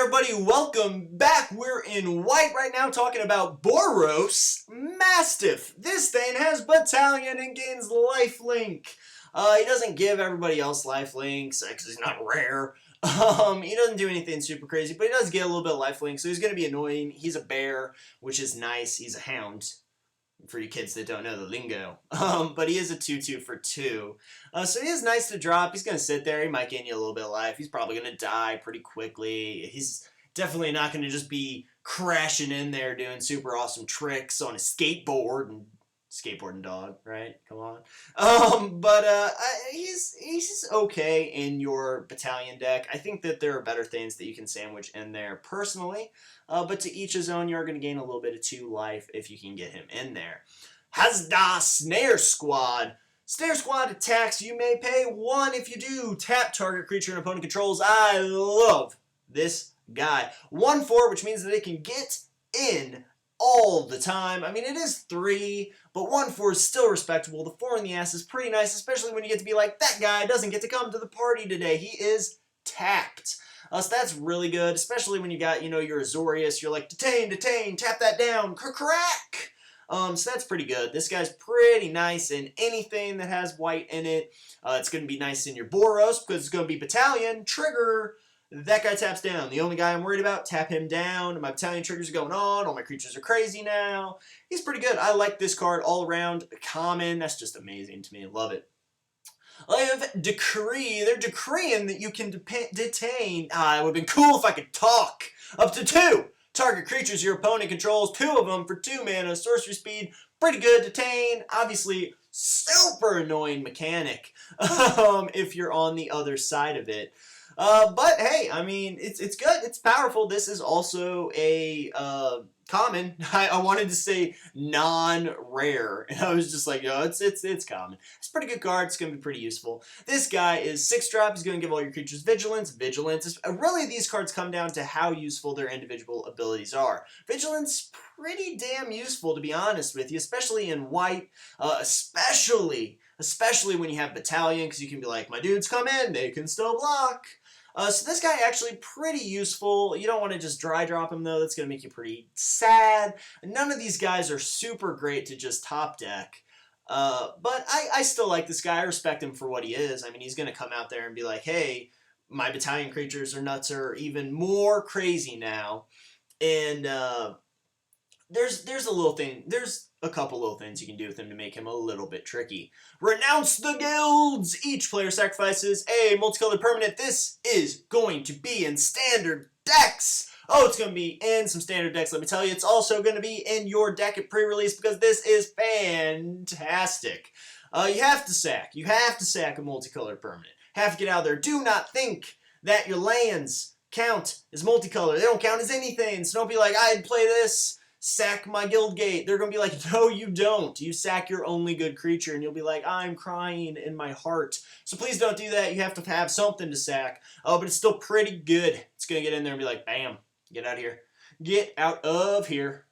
everybody, welcome back. We're in white right now talking about Boros Mastiff. This thing has Battalion and gains lifelink. He doesn't give everybody else lifelinks because he's not rare. He doesn't do anything super crazy, but he does get a little bit of lifelink, so he's going to be annoying. He's a bear, which is nice. He's a hound, for you kids that don't know the lingo. But he is a 2/2 for 2. So he is nice to drop. He's going to sit there. He might gain you a little bit of life. He's probably going to die pretty quickly. He's definitely not going to just be crashing in there doing super awesome tricks on a skateboard and dog, right? Come on. He's okay in your battalion deck. I think that there are better things that you can sandwich in there personally. But to each his own, you're going to gain a little bit of 2 life if you can get him in there. Hazda Snare Squad. Snare Squad attacks. You may pay 1 if you do. Tap target creature an opponent controls. I love this guy. 1/4, which means that it can get in all the time. I mean, it is 3, but 1/4 is still respectable. The 4 in the ass is pretty nice, especially when you get to be like, that guy doesn't get to come to the party today. He is tapped. So that's really good, especially when you got, your Azorius. You're like, detain, tap that down, crack! So that's pretty good. This guy's pretty nice in anything that has white in it. It's going to be nice in your Boros because it's going to be Battalion. Trigger. That guy taps down. The only guy I'm worried about, tap him down. My Battalion triggers are going on. All my creatures are crazy now. He's pretty good. I like this card all around. Common. That's just amazing to me. I love it. I have Decree. They're decreeing that you can detain. It would have been cool if I could talk. Up to 2. Target creatures your opponent controls. 2 of them for 2 mana. Sorcery speed. Pretty good. Detain. Obviously, super annoying mechanic if you're on the other side of it. But hey, I mean, it's good. It's powerful. This is also a common. I wanted to say non-rare, and I was just like, yo, it's common. It's a pretty good card. It's gonna be pretty useful. This guy is 6-drop. He's gonna give all your creatures Vigilance. Vigilance is really, these cards come down to how useful their individual abilities are. Vigilance, pretty damn useful, to be honest with you, especially in white. Especially when you have Battalion, because you can be like, my dudes come in, they can still block. So this guy actually pretty useful. You don't want to just dry drop him, though. That's going to make you pretty sad. None of these guys are super great to just top deck. But I still like this guy. I respect him for what he is. I mean, he's going to come out there and be like, hey, my Battalion creatures are nuts or even more crazy now. And there's a little thing. There's a couple little things you can do with him to make him a little bit tricky. Renounce the guilds! Each player sacrifices a multicolored permanent. This is going to be in standard decks. Oh, it's going to be in some standard decks, let me tell you. It's also going to be in your deck at pre-release because this is fantastic. You have to sack. You have to sack a multicolored permanent. Have to get out there. Do not think that your lands count as multicolored. They don't count as anything. So don't be like, I'd play this. Sack my guild gate. They're going to be like, no, you don't. You sack your only good creature, and you'll be like, I'm crying in my heart. So please don't do that. You have to have something to sack. Oh, but it's still pretty good. It's going to get in there and be like, bam, get out of here. Get out of here.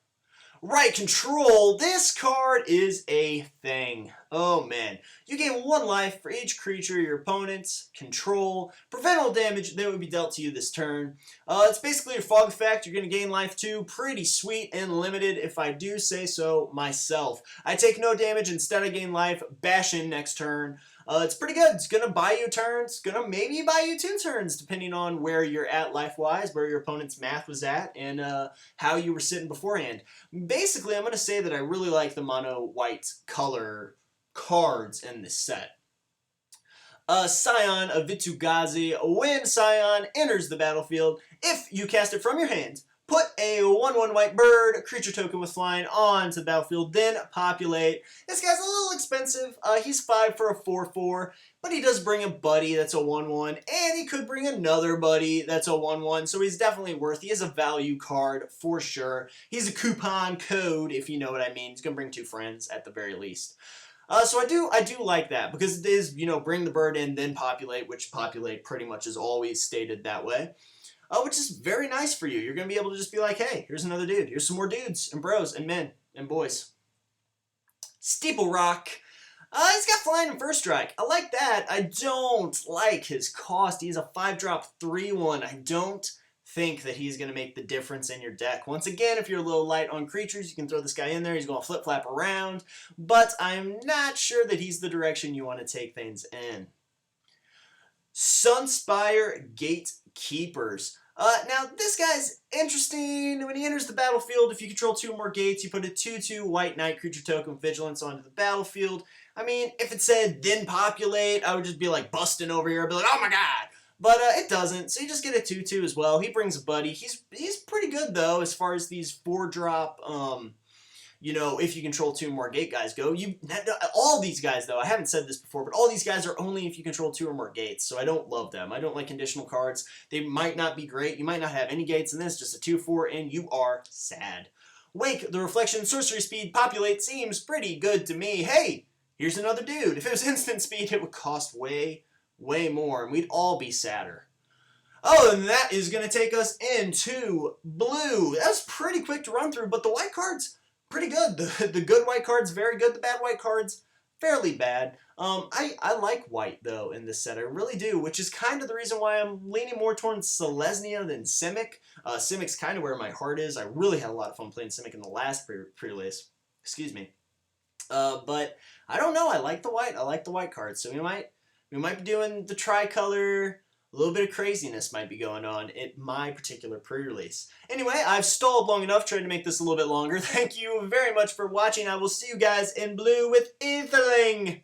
Right, control. This card is a thing. Oh, man. You gain 1 life for each creature your opponents control. Prevent all damage that would be dealt to you this turn. It's basically your fog effect. You're going to gain life too. Pretty sweet and limited, if I do say so myself. I take no damage. Instead, I gain life. Bash in next turn. It's pretty good. It's going to buy you turns. It's going to maybe buy you 2 turns, depending on where you're at life-wise, where your opponent's math was at, and how you were sitting beforehand. Basically, I'm going to say that I really like the mono-white color cards in this set. Scion of Vitugazi. When Scion enters the battlefield, if you cast it from your hand, put a 1/1 white bird, a creature token with flying, onto the battlefield, then populate. This guy's a little expensive. He's 5 for a 4/4, but he does bring a buddy that's a 1/1, and he could bring another buddy that's a 1/1, so he's definitely worth. He is a value card for sure. He's a coupon code, if you know what I mean. He's going to bring 2 friends at the very least. So I do like that, because it is, bring the bird in, then populate, which populate pretty much is always stated that way. Which is very nice for you. You're going to be able to just be like, hey, here's another dude. Here's some more dudes and bros and men and boys. Steeple Rock. He's got flying and first strike. I like that. I don't like his cost. He's a 5-drop 3/1. I don't think that he's going to make the difference in your deck. Once again, if you're a little light on creatures, you can throw this guy in there. He's going to flip-flap around, but I'm not sure that he's the direction you want to take things in. Sunspire Gatekeepers. Now, this guy's interesting. When he enters the battlefield, if you control 2 or more gates, you put a 2/2 white knight creature token with Vigilance onto the battlefield. I mean, if it said then populate, I would just be like busting over here. I'd be like, oh my god! But it doesn't, so you just get a 2/2 as well. He brings a buddy. He's pretty good, though, as far as these 4-drop, you know, if you control 2 more gate guys go. All these guys, though, I haven't said this before, but all these guys are only if you control 2 or more gates, so I don't love them. I don't like conditional cards. They might not be great. You might not have any gates in this, just a 2/4, and you are sad. Wake, the reflection, sorcery speed, populate seems pretty good to me. Hey, here's another dude. If it was instant speed, it would cost way more, and we'd all be sadder. Oh, and that is going to take us into blue. That was pretty quick to run through, but the white cards, pretty good. The good white cards, very good. The bad white cards, fairly bad. I like white, though, in this set. I really do, which is kind of the reason why I'm leaning more towards Selesnya than Simic. Simic's kind of where my heart is. I really had a lot of fun playing Simic in the last pre-release. Excuse me. But I don't know. I like the white. I like the white cards, so we might be doing the tricolor. A little bit of craziness might be going on at my particular pre-release. Anyway, I've stalled long enough trying to make this a little bit longer. Thank you very much for watching. I will see you guys in blue with Aetherling.